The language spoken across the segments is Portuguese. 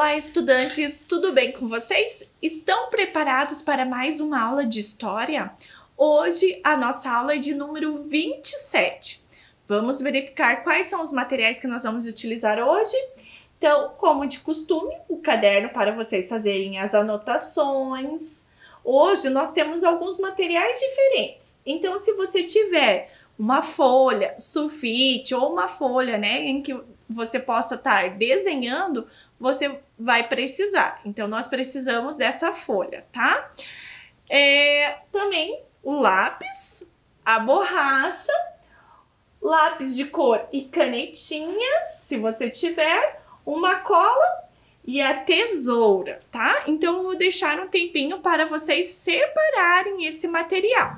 Olá, estudantes! Tudo bem com vocês? Estão preparados para mais uma aula de história? Hoje a nossa aula é de número 27. Vamos verificar quais são os materiais que nós vamos utilizar hoje? Então, como de costume, o caderno para vocês fazerem as anotações. Hoje nós temos alguns materiais diferentes. Então, se você tiver uma folha, sulfite ou uma folha, em que você possa estar desenhando, você vai precisar. Então, nós precisamos dessa folha, tá? Também o lápis, a borracha, lápis de cor e canetinhas, se você tiver, uma cola e a tesoura, tá? Então, eu vou deixar um tempinho para vocês separarem esse material.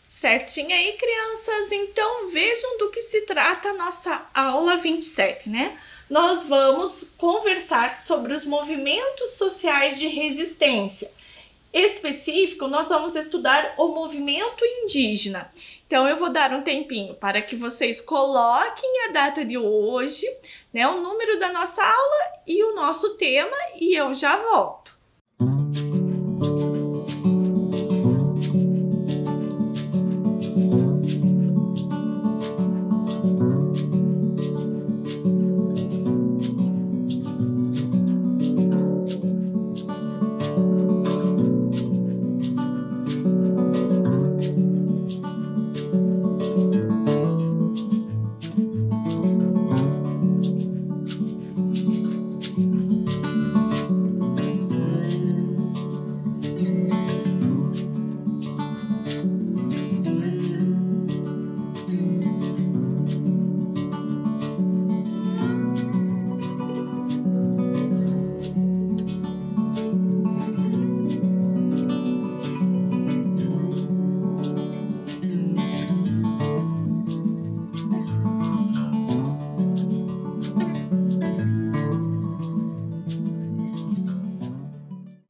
Certinho aí, crianças? Então, vejam do que se trata a nossa aula 27, né? Nós vamos conversar sobre os movimentos sociais de resistência. Específico, nós vamos estudar o movimento indígena. Então, eu vou dar um tempinho para que vocês coloquem a data de hoje, né? O número da nossa aula e o nosso tema, e eu já volto.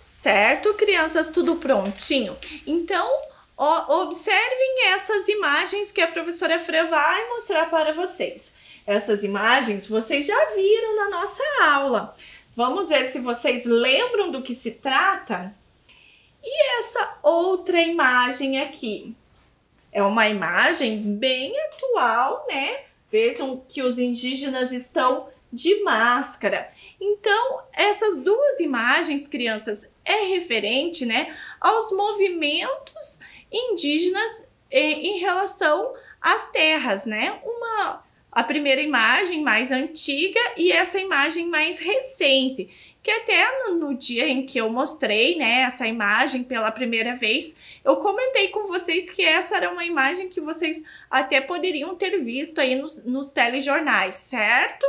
Certo, crianças? Tudo prontinho? Então, observem essas imagens que a professora Fran vai mostrar para vocês. Essas imagens vocês já viram na nossa aula. Vamos ver se vocês lembram do que se trata? E essa outra imagem aqui? É uma imagem bem atual, né? Vejam que os indígenas estão de máscara. Então, essas duas imagens, crianças, é referente, né, aos movimentos indígenas em relação às terras, né? A primeira imagem mais antiga e essa imagem mais recente, que até no dia em que eu mostrei, né, essa imagem pela primeira vez, eu comentei com vocês que essa era uma imagem que vocês até poderiam ter visto aí nos telejornais, certo?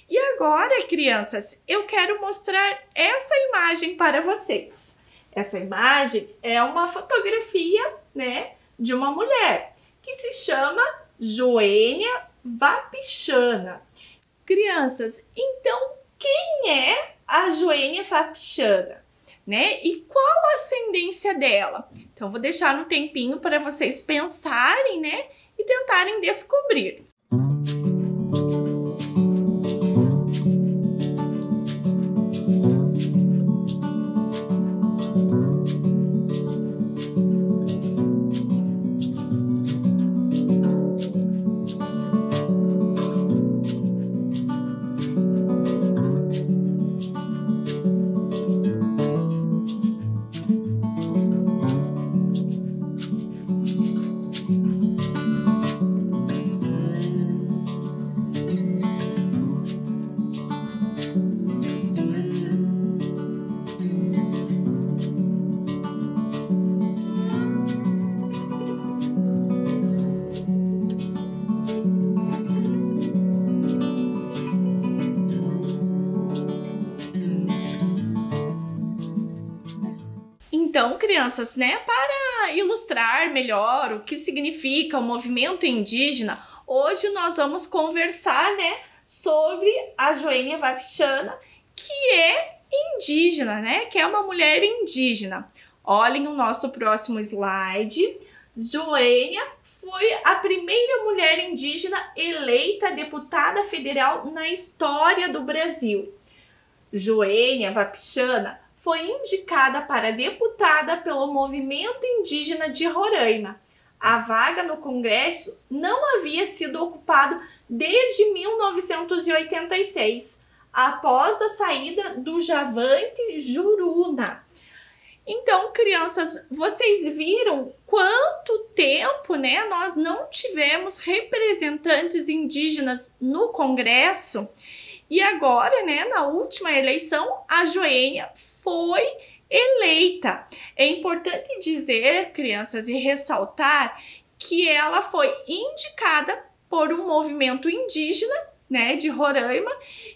E agora, crianças, eu quero mostrar essa imagem para vocês. Essa imagem é uma fotografia, né, de uma mulher que se chama Joênia Wapichana. Crianças, então, quem é a Joênia Wapichana, né? E qual a ascendência dela? Então, vou deixar um tempinho para vocês pensarem, né, e tentarem descobrir. Então, crianças, né, para ilustrar melhor o que significa o movimento indígena, hoje nós vamos conversar, né, sobre a Joênia Wapichana, que é indígena, né, que é uma mulher indígena. Olhem o nosso próximo slide. Joênia foi a primeira mulher indígena eleita deputada federal na história do Brasil. Joênia Wapichana foi indicada para deputada pelo Movimento Indígena de Roraima. A vaga no Congresso não havia sido ocupada desde 1986, após a saída do Javante Juruna. Então, crianças, vocês viram quanto tempo, né, nós não tivemos representantes indígenas no Congresso? E agora, né, na última eleição, a Joênia foi eleita. É importante dizer, crianças, e ressaltar que ela foi indicada por um movimento indígena, né, de Roraima,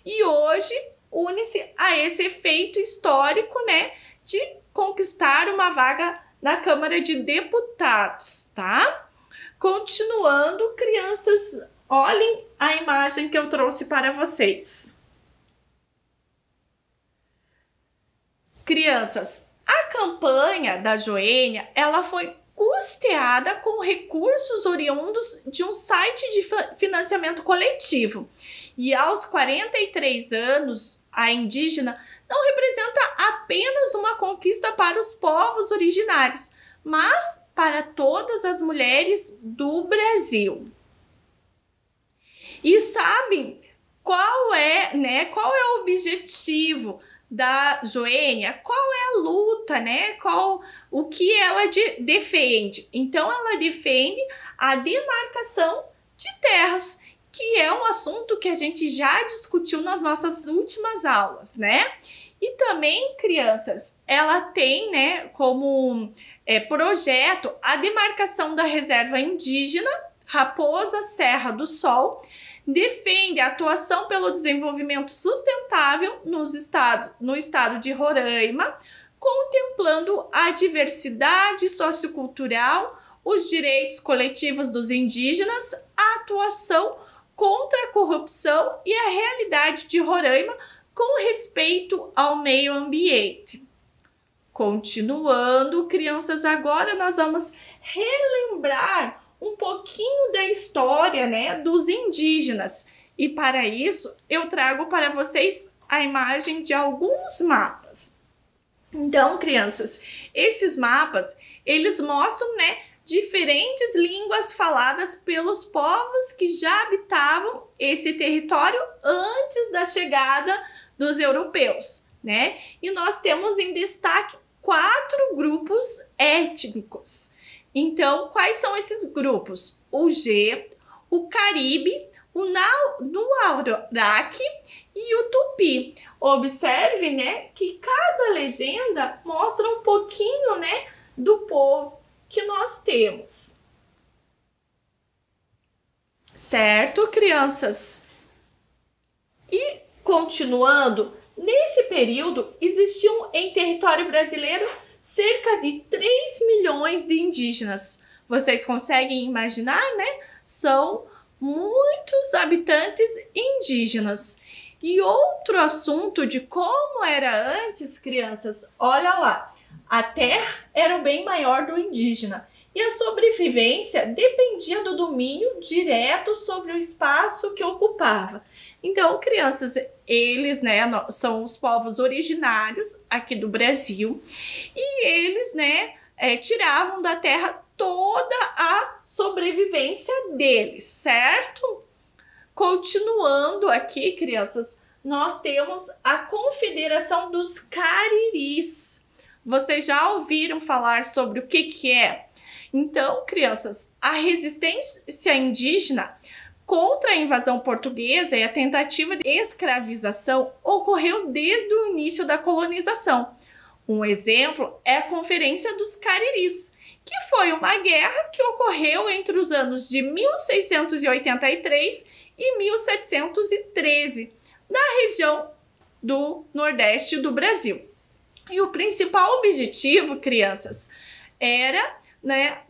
e hoje une-se a esse feito histórico, né, de conquistar uma vaga na Câmara de Deputados, tá? Continuando, crianças, olhem a imagem que eu trouxe para vocês. Crianças, a campanha da Joênia, ela foi custeada com recursos oriundos de um site de financiamento coletivo. E aos 43 anos, a indígena não representa apenas uma conquista para os povos originários, mas para todas as mulheres do Brasil. E sabem qual é o objetivo da Joênia? Qual é a luta, né? O que ela defende? Então, ela defende a demarcação de terras, que é um assunto que a gente já discutiu nas nossas últimas aulas, né? E também, crianças, ela tem, né, como projeto a demarcação da reserva indígena Raposa Serra do Sol, defende a atuação pelo desenvolvimento sustentável no estado de Roraima, contemplando a diversidade sociocultural, os direitos coletivos dos indígenas, a atuação contra a corrupção e a realidade de Roraima com respeito ao meio ambiente. Continuando, crianças, agora nós vamos relembrar um pouquinho da história, né, dos indígenas. E para isso, eu trago para vocês a imagem de alguns mapas. Então, crianças, esses mapas, eles mostram, né, diferentes línguas faladas pelos povos que já habitavam esse território antes da chegada dos europeus, né? E nós temos em destaque 4 grupos étnicos. Então, quais são esses grupos? O G, o Caribe, o Nuararaki e o Tupi. Observe, né, que cada legenda mostra um pouquinho, né, do povo que nós temos. Certo, crianças? E continuando, nesse período existiam em território brasileiro cerca de 3 milhões de indígenas. Vocês conseguem imaginar, né? São muitos habitantes indígenas. E outro assunto de como era antes, crianças, olha lá. A terra era o bem maior do indígena e a sobrevivência dependia do domínio direto sobre o espaço que ocupava. Então, crianças, eles, né, são os povos originários aqui do Brasil e eles, né, tiravam da terra toda a sobrevivência deles, certo? Continuando aqui, crianças, nós temos a Confederação dos Cariris. Vocês já ouviram falar sobre o que é? Então, crianças, a resistência indígena contra a invasão portuguesa e a tentativa de escravização ocorreu desde o início da colonização. Um exemplo é a Conferência dos Cariris, que foi uma guerra que ocorreu entre os anos de 1683 e 1713, na região do Nordeste do Brasil. E o principal objetivo, crianças, era, né,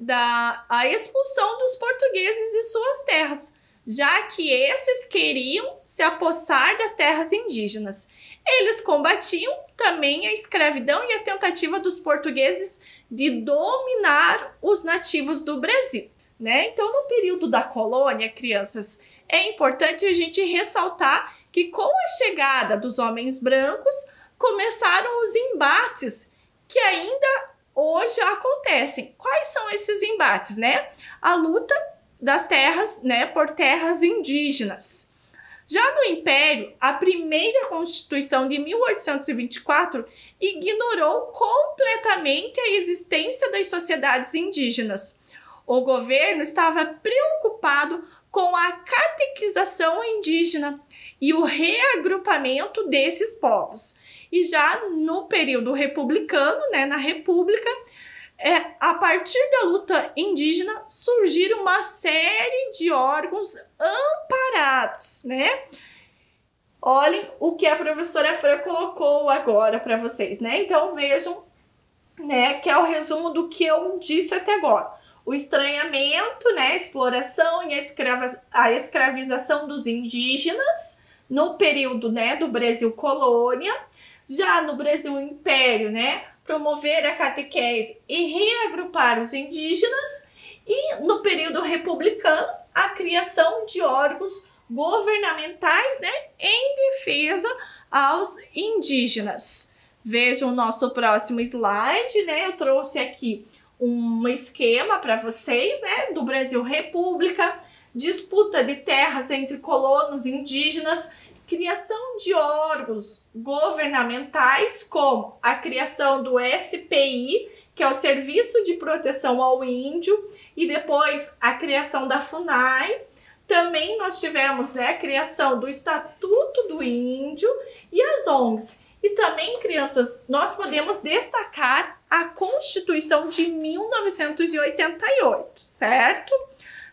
a expulsão dos portugueses de suas terras, já que esses queriam se apossar das terras indígenas. Eles combatiam também a escravidão e a tentativa dos portugueses de dominar os nativos do Brasil, né? Então, no período da colônia, crianças, é importante a gente ressaltar que com a chegada dos homens brancos, começaram os embates que ainda hoje acontecem. Quais são esses embates, né? A luta das terras, né, por terras indígenas. Já no Império, a primeira Constituição de 1824 ignorou completamente a existência das sociedades indígenas. O governo estava preocupado com a catequização indígena e o reagrupamento desses povos. E já no período republicano, né, na República, a partir da luta indígena, surgiram uma série de órgãos amparados, né? Olhem o que a professora Fran colocou agora para vocês, né? Então vejam, né, que é o resumo do que eu disse até agora. O estranhamento, né, a exploração e a escravização dos indígenas no período, né, do Brasil colônia. Já no Brasil Império, né, promover a catequese e reagrupar os indígenas, e no período republicano, a criação de órgãos governamentais, né, em defesa aos indígenas. Vejam o nosso próximo slide, né, eu trouxe aqui um esquema para vocês, né, do Brasil República, disputa de terras entre colonos indígenas, criação de órgãos governamentais, como a criação do SPI, que é o Serviço de Proteção ao Índio, e depois a criação da FUNAI. Também nós tivemos, né, a criação do Estatuto do Índio e as ONGs. E também, crianças, nós podemos destacar a Constituição de 1988, certo?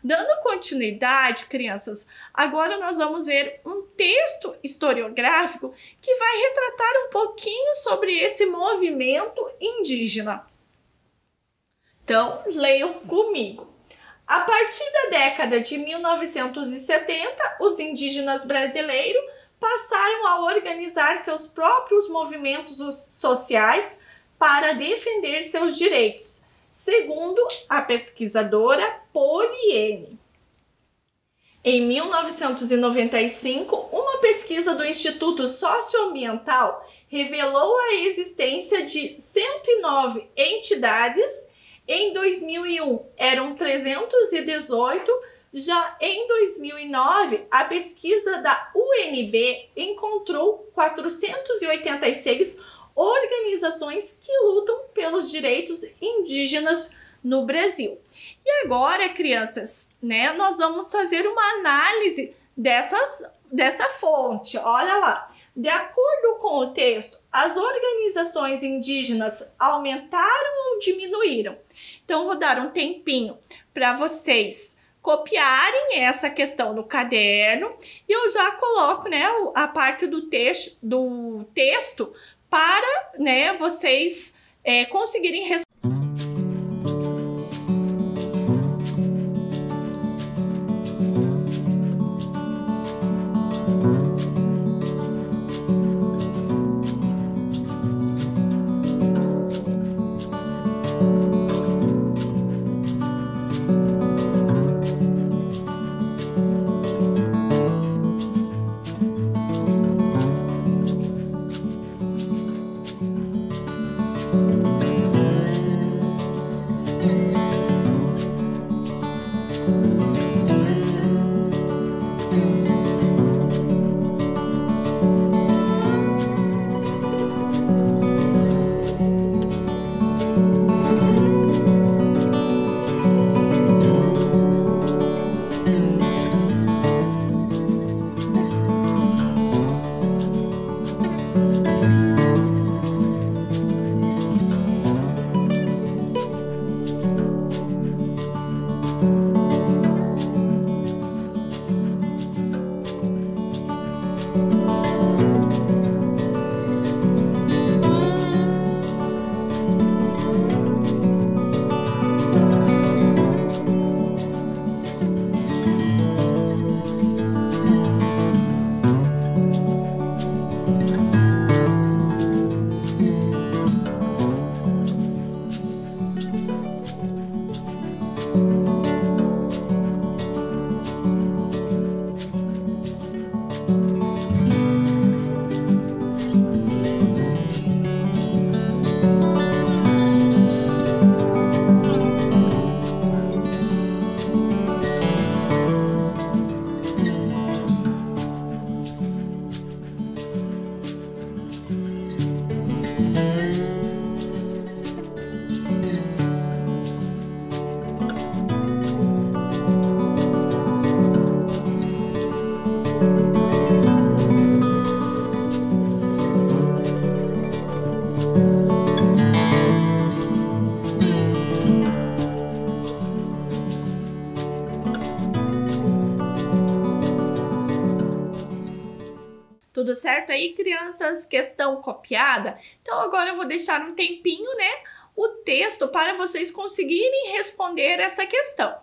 Dando continuidade, crianças, agora nós vamos ver um texto historiográfico que vai retratar um pouquinho sobre esse movimento indígena. Então, leiam comigo. A partir da década de 1970, os indígenas brasileiros passaram a organizar seus próprios movimentos sociais para defender seus direitos, segundo a pesquisadora Poliene. Em 1995, uma pesquisa do Instituto Socioambiental revelou a existência de 109 entidades. Em 2001, eram 318. Já em 2009, a pesquisa da UNB encontrou 486 organizações que lutam pelos direitos indígenas no Brasil. E agora, crianças, né, nós vamos fazer uma análise dessa fonte. Olha lá. De acordo com o texto, as organizações indígenas aumentaram ou diminuíram? Então, vou dar um tempinho para vocês copiarem essa questão no caderno e eu já coloco, né, a parte do texto para, né, vocês conseguirem responder. Tudo certo aí, crianças? Questão copiada? Então agora eu vou deixar um tempinho, né, o texto para vocês conseguirem responder essa questão.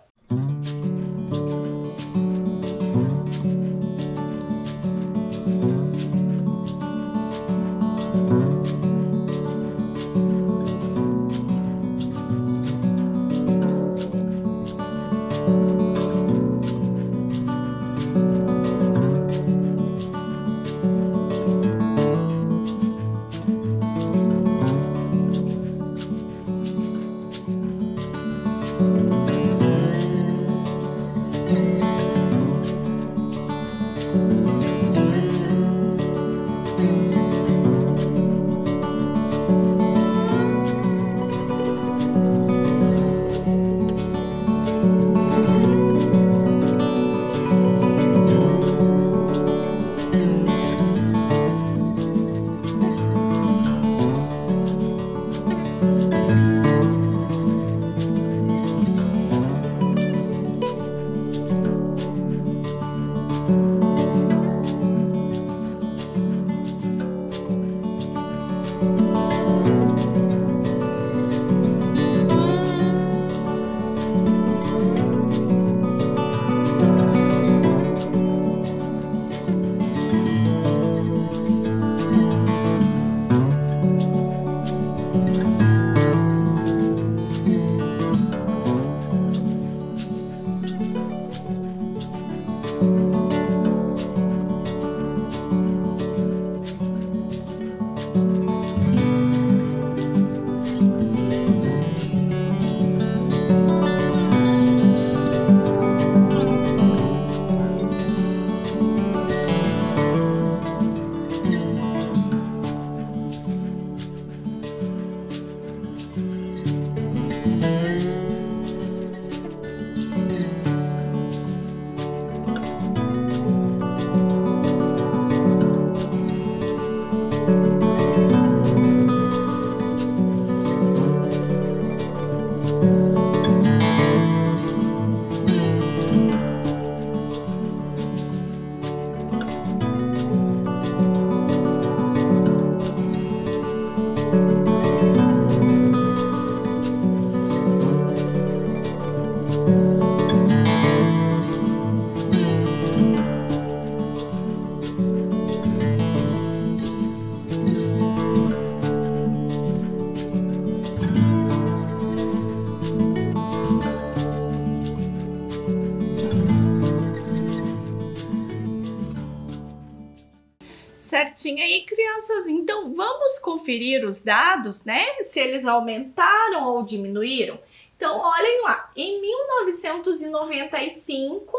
Certinho aí, crianças? Então, vamos conferir os dados, né? Se eles aumentaram ou diminuíram. Então, olhem lá. Em 1995,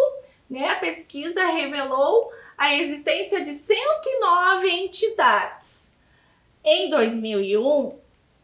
né, a pesquisa revelou a existência de 109 entidades. Em 2001,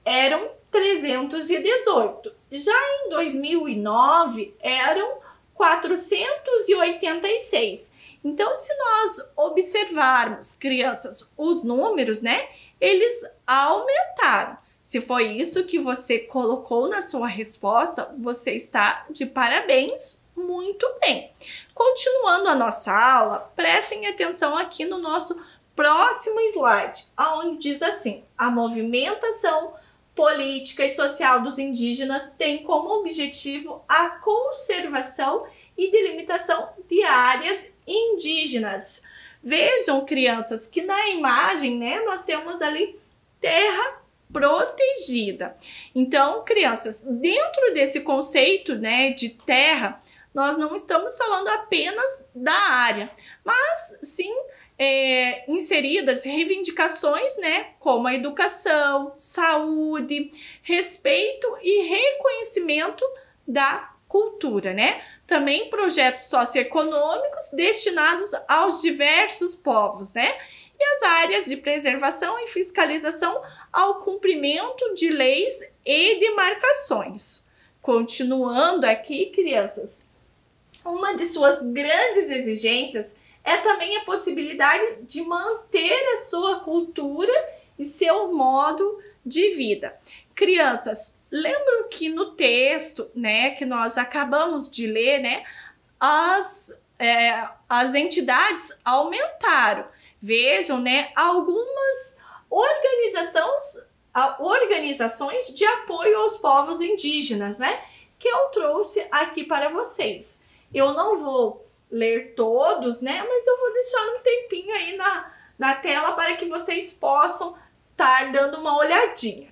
eram 318. Já em 2009, eram 486. Então, se nós observarmos, crianças, os números, né, eles aumentaram. Se foi isso que você colocou na sua resposta, você está de parabéns, muito bem. Continuando a nossa aula, prestem atenção aqui no nosso próximo slide, onde diz assim: a movimentação política e social dos indígenas tem como objetivo a conservação e delimitação de áreas indígenas. Vejam, crianças, que na imagem, né, nós temos ali terra protegida. Então, crianças, dentro desse conceito, né, de terra, nós não estamos falando apenas da área, mas sim inseridas reivindicações, né, como a educação, saúde, respeito e reconhecimento da cultura, né? Também projetos socioeconômicos destinados aos diversos povos, né? E as áreas de preservação e fiscalização ao cumprimento de leis e demarcações. Continuando aqui, crianças, uma de suas grandes exigências é também a possibilidade de manter a sua cultura e seu modo de vida. Crianças, lembram que no texto, né, que nós acabamos de ler, né, as entidades aumentaram. Vejam, né, algumas organizações de apoio aos povos indígenas, né, que eu trouxe aqui para vocês. Eu não vou ler todos, né, mas eu vou deixar um tempinho aí na tela para que vocês possam estar dando uma olhadinha.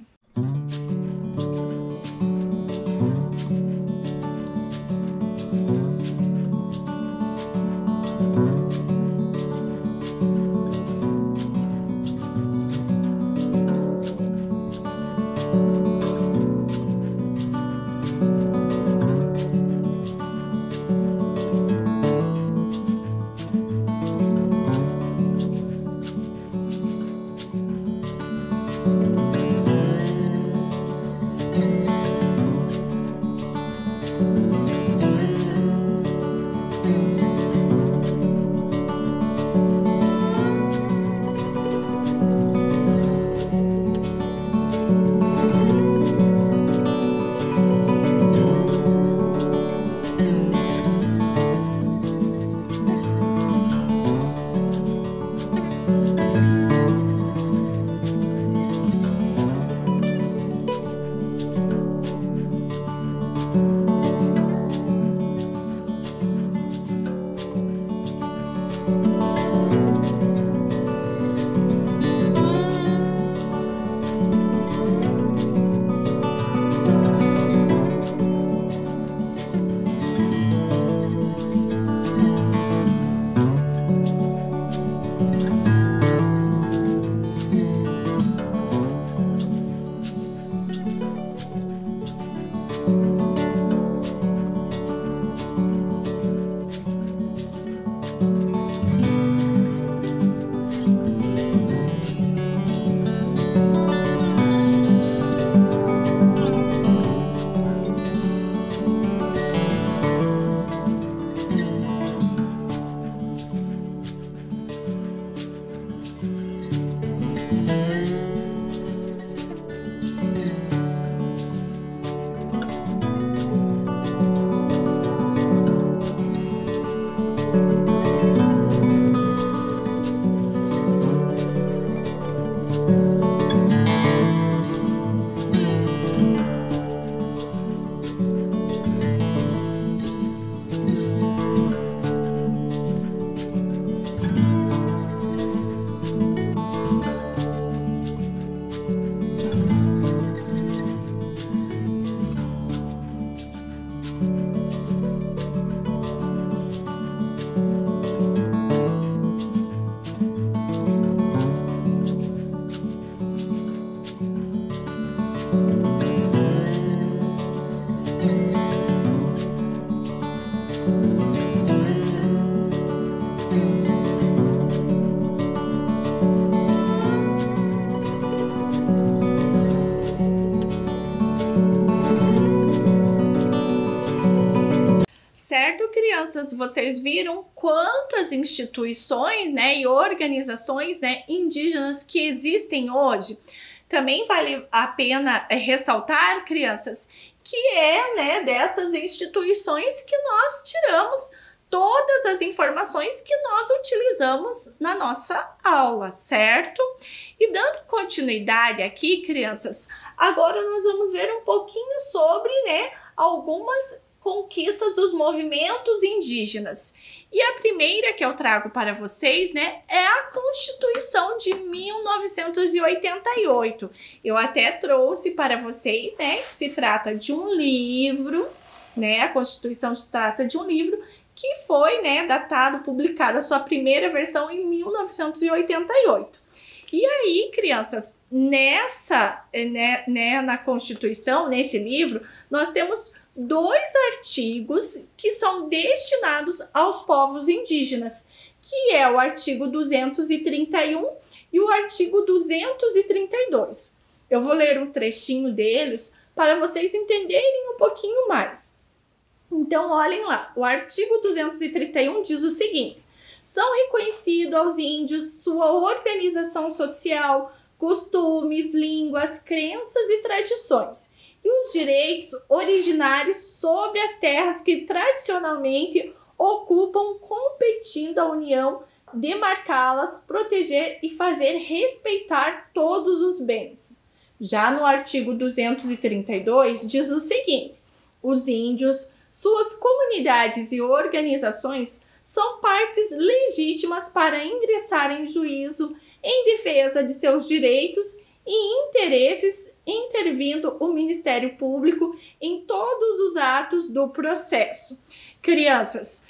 Certo, crianças? Vocês viram quantas instituições, né, e organizações, né, indígenas que existem hoje? Também vale a pena ressaltar, crianças, que né, dessas instituições que nós tiramos todas as informações que nós utilizamos na nossa aula, certo? E dando continuidade aqui, crianças, agora nós vamos ver um pouquinho sobre, né, algumas conquistas dos movimentos indígenas. E a primeira que eu trago para vocês, né, é a Constituição de 1988. Eu até trouxe para vocês, né, que se trata de um livro, né, a Constituição se trata de um livro que foi, né, datado, publicado a sua primeira versão em 1988. E aí, crianças, na Constituição, nesse livro, nós temos 2 artigos que são destinados aos povos indígenas, que é o artigo 231 e o artigo 232. Eu vou ler um trechinho deles para vocês entenderem um pouquinho mais. Então, olhem lá, o artigo 231 diz o seguinte: são reconhecidos aos índios sua organização social, costumes, línguas, crenças e tradições, e os direitos originários sobre as terras que tradicionalmente ocupam, competindo a União demarcá-las, proteger e fazer respeitar todos os bens. Já no artigo 232 diz o seguinte: os índios, suas comunidades e organizações são partes legítimas para ingressar em juízo em defesa de seus direitos e interesses, intervindo o Ministério Público em todos os atos do processo. Crianças,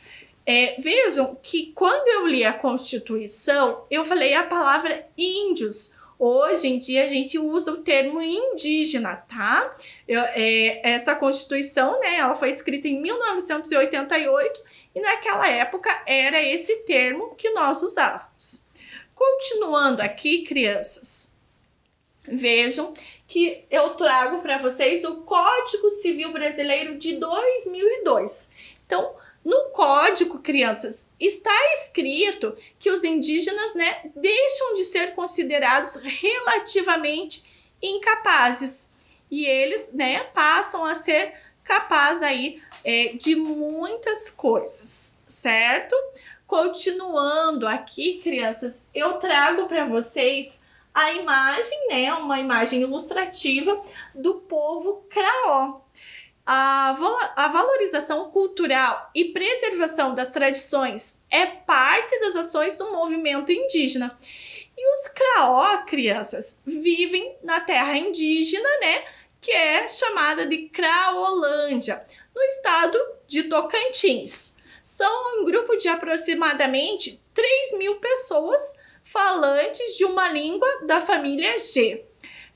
vejam que quando eu li a Constituição, eu falei a palavra índios. Hoje em dia a gente usa o termo indígena, tá? Essa Constituição, né, ela foi escrita em 1988 e naquela época era esse termo que nós usávamos. Continuando aqui, crianças, vejam que eu trago para vocês o Código Civil Brasileiro de 2002. Então, no código, crianças, está escrito que os indígenas, né, deixam de ser considerados relativamente incapazes e eles, né, passam a ser capazes aí, de muitas coisas, certo? Continuando aqui, crianças, eu trago para vocês a imagem, né, uma imagem ilustrativa do povo Craó. A valorização cultural e preservação das tradições é parte das ações do movimento indígena. E os Craó, crianças, vivem na terra indígena, né, que é chamada de Craolândia, no estado de Tocantins. São um grupo de aproximadamente 3.000 pessoas falantes de uma língua da família G.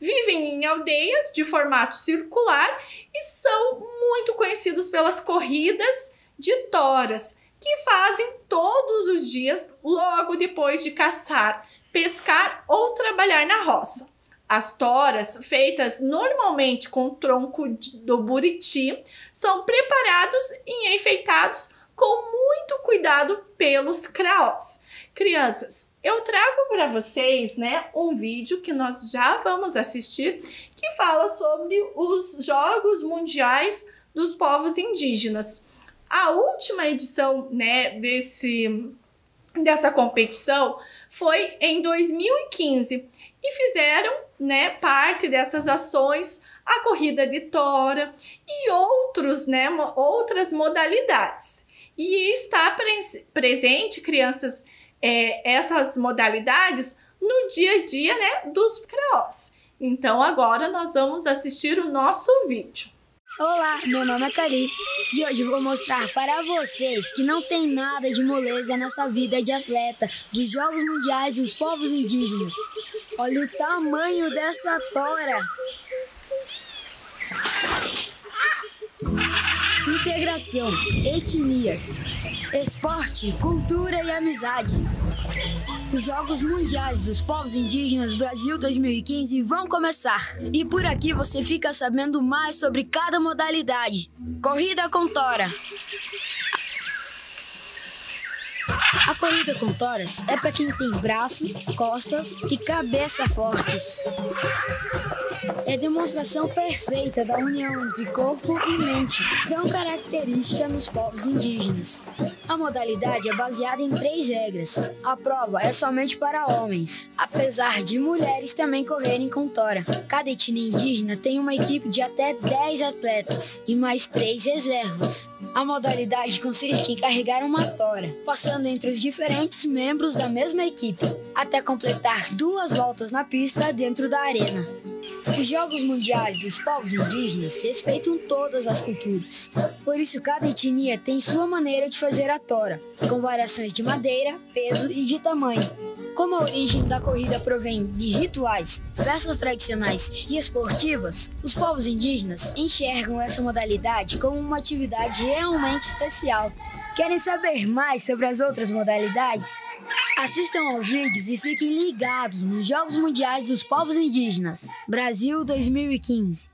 Vivem em aldeias de formato circular e são muito conhecidos pelas corridas de toras, que fazem todos os dias logo depois de caçar, pescar ou trabalhar na roça. As toras, feitas normalmente com o tronco do buriti, são preparados e enfeitados com muito cuidado pelos craós. Crianças, eu trago para vocês, né, um vídeo que nós já vamos assistir, que fala sobre os Jogos Mundiais dos Povos Indígenas. A última edição, né, dessa competição foi em 2015 e fizeram, né, parte dessas ações a corrida de tora e outras modalidades. E está presente, crianças, essas modalidades no dia a dia, né, dos craós. Então agora nós vamos assistir o nosso vídeo. Olá, meu nome é Cari e hoje vou mostrar para vocês que não tem nada de moleza nessa vida de atleta dos Jogos Mundiais dos Povos Indígenas. Olha o tamanho dessa tora! Integração, etnias, esporte, cultura e amizade. Os Jogos Mundiais dos Povos Indígenas Brasil 2015 vão começar. E por aqui você fica sabendo mais sobre cada modalidade. Corrida com tora. A corrida com toras é para quem tem braço, costas e cabeça fortes. É demonstração perfeita da união entre corpo e mente, tão característica nos povos indígenas. A modalidade é baseada em 3 regras. A prova é somente para homens, apesar de mulheres também correrem com tora. Cada etnia indígena tem uma equipe de até 10 atletas e mais 3 reservas. A modalidade consiste em carregar uma tora, passando entre os diferentes membros da mesma equipe, até completar 2 voltas na pista dentro da arena. Os Jogos Mundiais dos Povos Indígenas respeitam todas as culturas. Por isso, cada etnia tem sua maneira de fazer a tora, com variações de madeira, peso e de tamanho. Como a origem da corrida provém de rituais, festas tradicionais e esportivas, os povos indígenas enxergam essa modalidade como uma atividade realmente especial. Querem saber mais sobre as outras modalidades? Assistam aos vídeos e fiquem ligados nos Jogos Mundiais dos Povos Indígenas, Brasil 2015.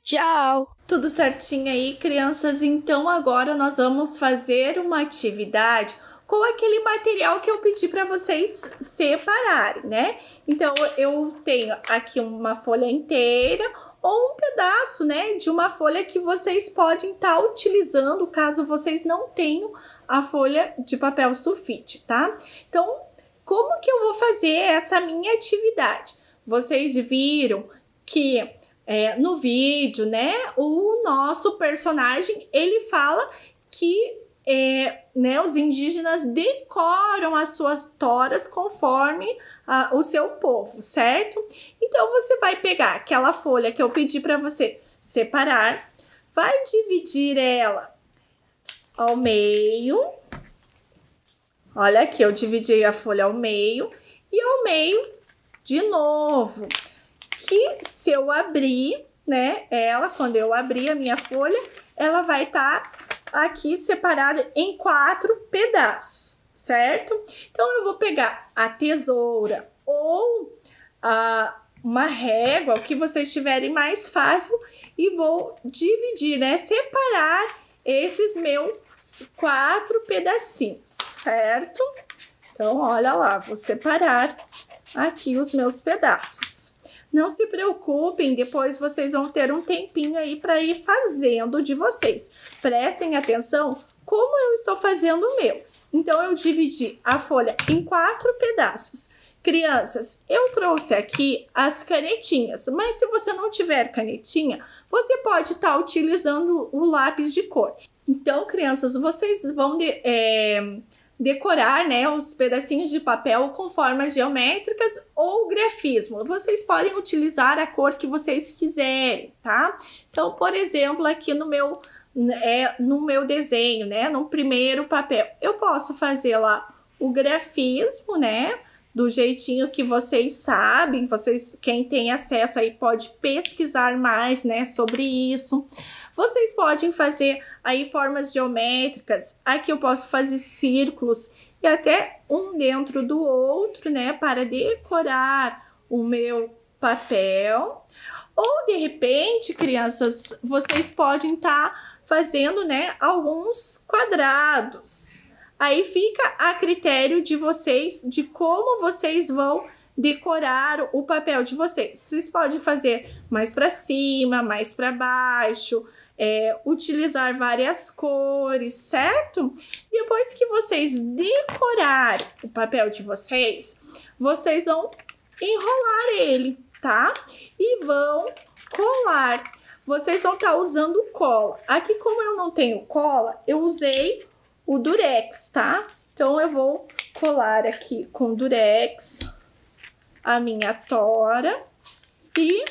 Tchau! Tudo certinho aí, crianças? Então agora nós vamos fazer uma atividade com aquele material que eu pedi para vocês separarem, né? Então eu tenho aqui uma folha inteira ou um pedaço, né, de uma folha que vocês podem estar utilizando caso vocês não tenham a folha de papel sulfite, tá? Então, como que eu vou fazer essa minha atividade? Vocês viram que no vídeo, né, o nosso personagem, ele fala que né, os indígenas decoram as suas toras conforme o seu povo, certo? Então, você vai pegar aquela folha que eu pedi para você separar, vai dividir ela ao meio. Olha aqui, eu dividi a folha ao meio e ao meio de novo. Que se eu abrir, né, quando eu abrir a minha folha, ela vai estar aqui separada em 4 pedaços, certo? Então, eu vou pegar a tesoura ou uma régua, o que vocês tiverem mais fácil, e vou dividir, né? Separar esses meus 4 pedacinhos, certo? Então, olha lá, vou separar aqui os meus pedaços. Não se preocupem, depois vocês vão ter um tempinho aí para ir fazendo de vocês. Prestem atenção como eu estou fazendo o meu. Então, eu dividi a folha em 4 pedaços. Crianças, eu trouxe aqui as canetinhas, mas se você não tiver canetinha, você pode estar utilizando o lápis de cor. Então, crianças, vocês vão decorar, né, os pedacinhos de papel com formas geométricas ou grafismo. Vocês podem utilizar a cor que vocês quiserem, tá? Então, por exemplo, aqui no meu desenho, né, no primeiro papel, eu posso fazer lá o grafismo, né, do jeitinho que vocês sabem. Quem tem acesso aí pode pesquisar mais, né, sobre isso. Vocês podem fazer aí formas geométricas. Aqui eu posso fazer círculos e até um dentro do outro, né, para decorar o meu papel. Ou, de repente, crianças, vocês podem estar fazendo, né, alguns quadrados. Aí fica a critério de vocês, de como vocês vão decorar o papel de vocês. Vocês podem fazer mais para cima, mais para baixo, utilizar várias cores, certo? Depois que vocês decorarem o papel de vocês, vocês vão enrolar ele, tá? E vão colar. Vocês vão estar usando cola. Aqui, como eu não tenho cola, eu usei o durex, tá? Então, eu vou colar aqui com durex a minha tora e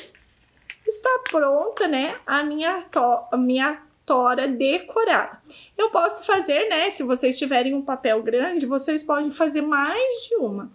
está pronta, né, a minha tora decorada. Eu posso fazer, né, se vocês tiverem um papel grande, vocês podem fazer mais de uma.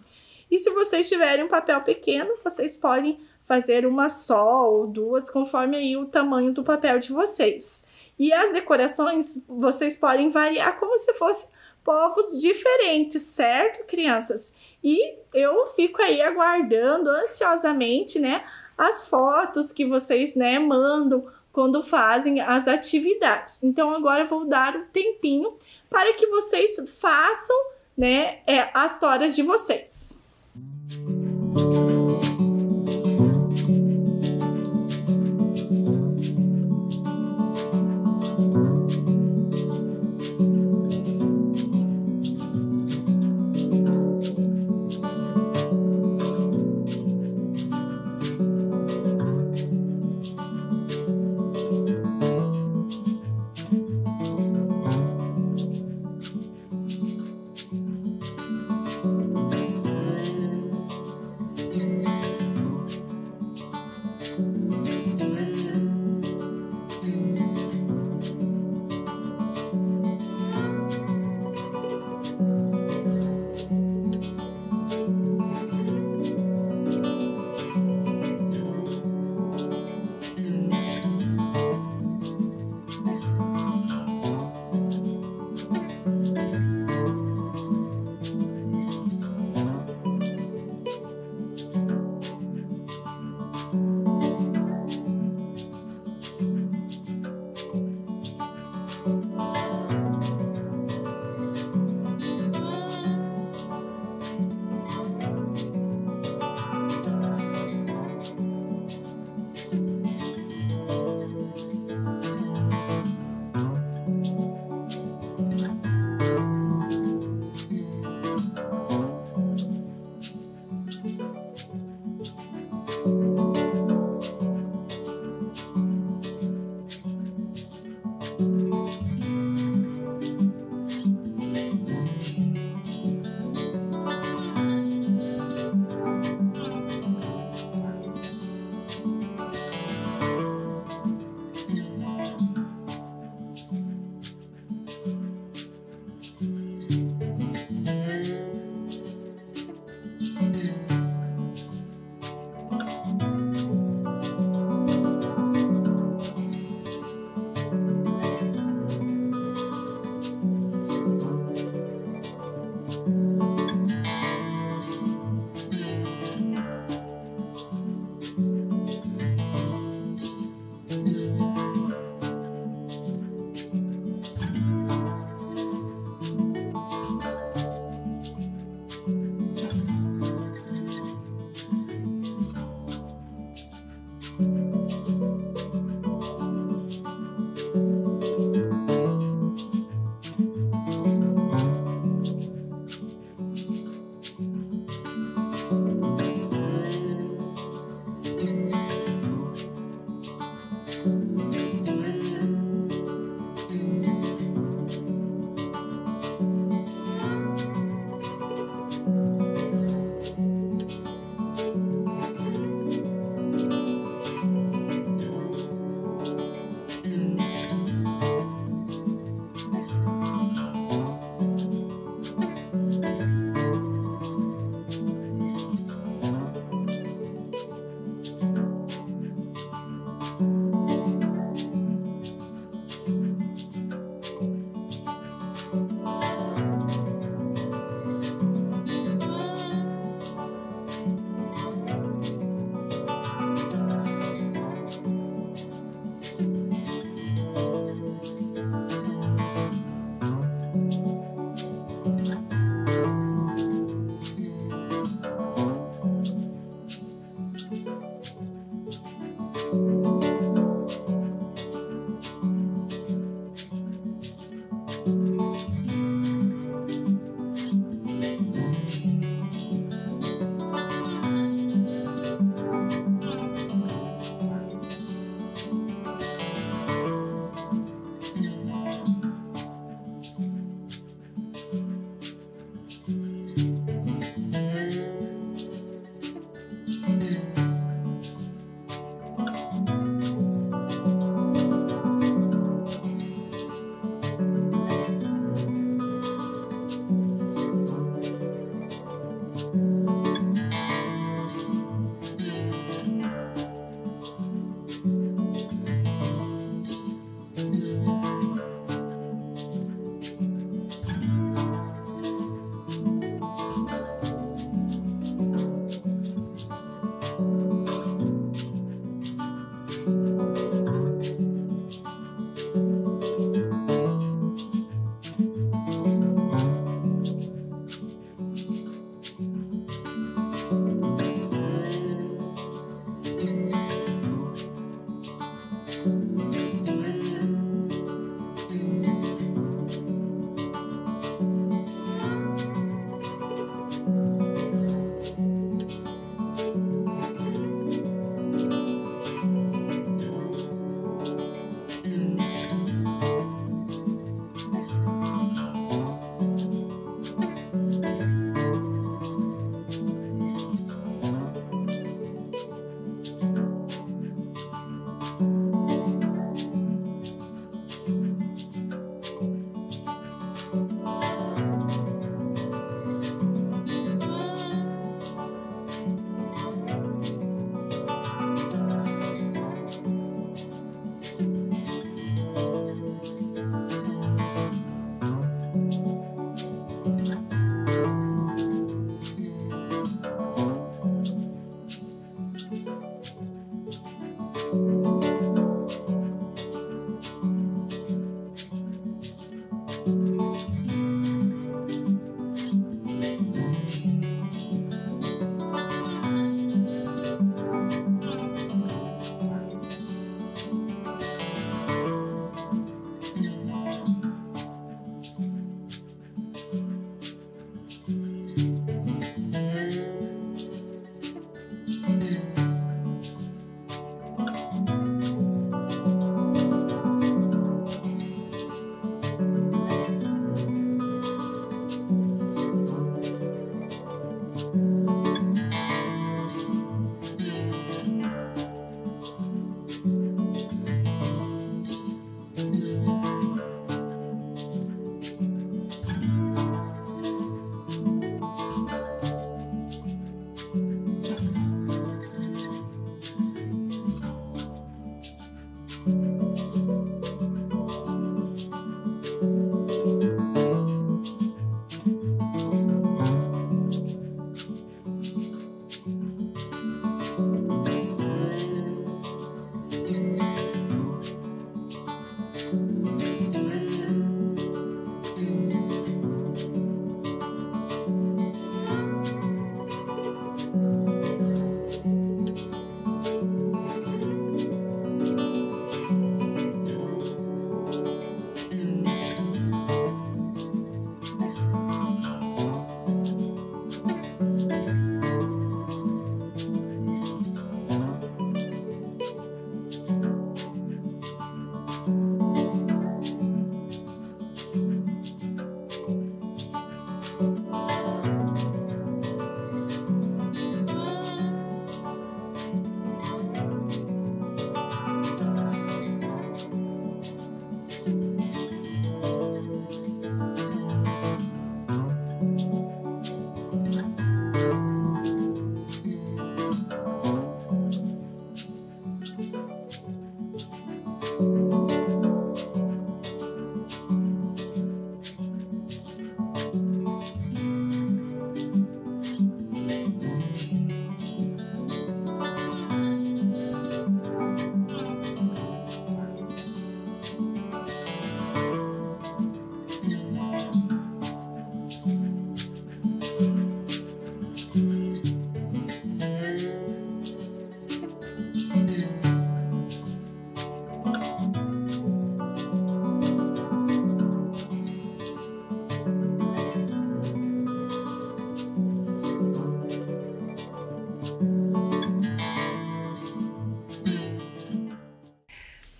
E se vocês tiverem um papel pequeno, vocês podem fazer uma só ou duas, conforme aí o tamanho do papel de vocês. E as decorações, vocês podem variar como se fossem povos diferentes, certo, crianças? E eu fico aí aguardando ansiosamente, né, as fotos que vocês, né, mandam quando fazem as atividades. Então, agora eu vou dar um tempinho para que vocês façam, né, as toras de vocês.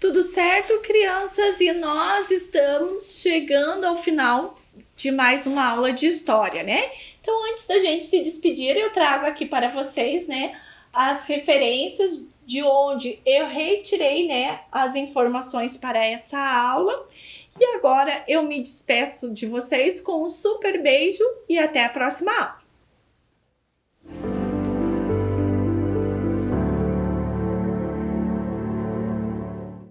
Tudo certo, crianças? E nós estamos chegando ao final de mais uma aula de história, né? Então, antes da gente se despedir, eu trago aqui para vocês, né, as referências de onde eu retirei, né, as informações para essa aula. E agora eu me despeço de vocês com um super beijo e até a próxima aula.